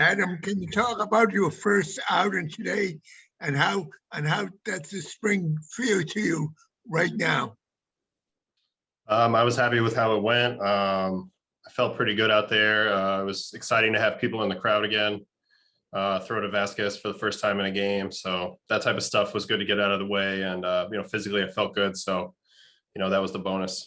Adam, can you talk about your first outing today and how does the spring feel to you right now? I was happy with how it went. I felt pretty good out there. It was exciting to have people in the crowd again. Throw to Vasquez for the first time in a game. So that type of stuff was good to get out of the way. And, physically I felt good. So, that was the bonus.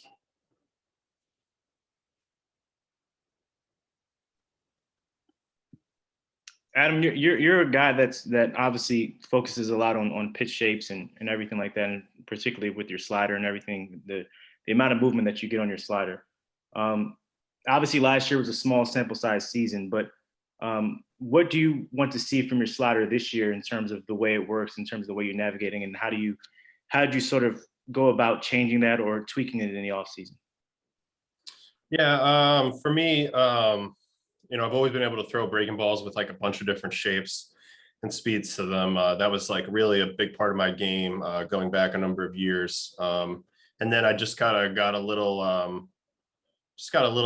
Adam, you're a guy that obviously focuses a lot on pitch shapes and everything like that, and particularly with your slider and everything, the amount of movement that you get on your slider. Obviously, last year was a small sample size season, but what do you want to see from your slider this year in terms of the way it works, in terms of the way you're navigating, and how did you sort of go about changing that or tweaking it in the offseason? Yeah, for me, I've always been able to throw breaking balls with like a bunch of different shapes and speeds to them. That was like really a big part of my game going back a number of years. And then I just kind of got a little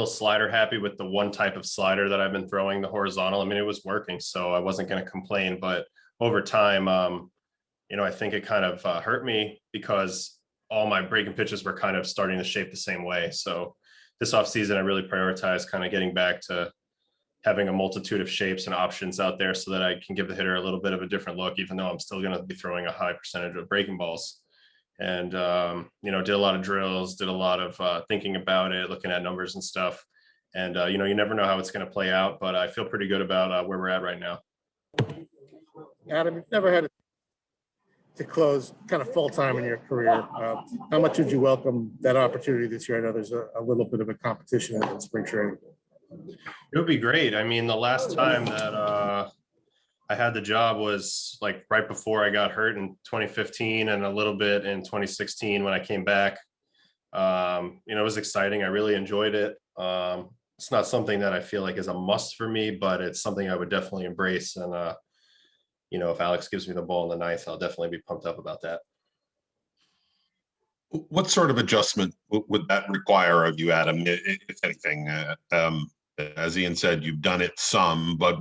slider happy with the one type of slider that I've been throwing, the horizontal. I mean, it was working, so I wasn't going to complain. But over time, I think it kind of hurt me because all my breaking pitches were kind of starting to shape the same way. So this offseason, I really prioritized kind of getting back to having a multitude of shapes and options out there so that I can give the hitter a little bit of a different look, even though I'm still going to be throwing a high percentage of breaking balls. And, did a lot of drills, did a lot of thinking about it, looking at numbers and stuff. And, you never know how it's going to play out, but I feel pretty good about where we're at right now. Adam, you've never had to close kind of full-time in your career. How much would you welcome that opportunity this year? I know there's a little bit of a competition in spring training. It would be great. I mean, the last time that I had the job was like right before I got hurt in 2015 and a little bit in 2016 when I came back. It was exciting. I really enjoyed it. It's not something that I feel like is a must for me, but it's something I would definitely embrace. And, if Alex gives me the ball in the ninth, I'll definitely be pumped up about that. What sort of adjustment would that require of you, Adam, if anything? As Ian said, you've done it some, but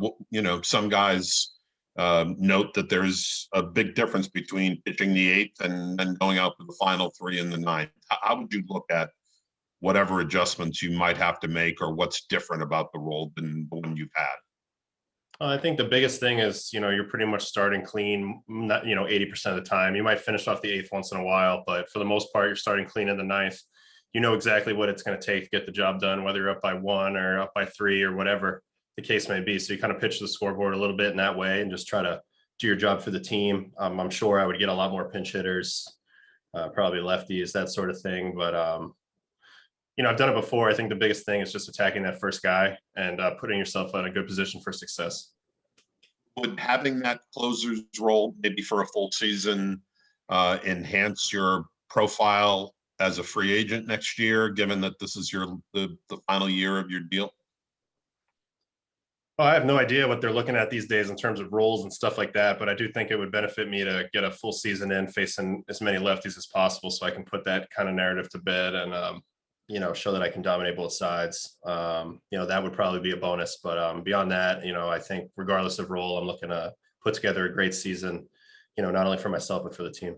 some guys note that there's a big difference between pitching the eighth and then going out to the final three in the ninth. How would you look at whatever adjustments you might have to make, or what's different about the role than the one you've had? I think the biggest thing is, you're pretty much starting clean, 80% of the time. You might finish off the eighth once in a while, but for the most part, you're starting clean in the ninth. You know exactly what it's going to take to get the job done, whether you're up by 1 or up by 3 or whatever the case may be. So you kind of pitch the scoreboard a little bit in that way and just try to do your job for the team. I'm sure I would get a lot more pinch hitters, probably lefties, that sort of thing. But, I've done it before. I think the biggest thing is just attacking that first guy and putting yourself in a good position for success. Would having that closer's role maybe for a full season enhance your profile as a free agent next year, given that this is the final year of your deal? Well, I have no idea what they're looking at these days in terms of roles and stuff like that, but I do think it would benefit me to get a full season in facing as many lefties as possible so I can put that kind of narrative to bed and, show that I can dominate both sides. That would probably be a bonus, but beyond that, I think regardless of role, I'm looking to put together a great season, not only for myself, but for the team.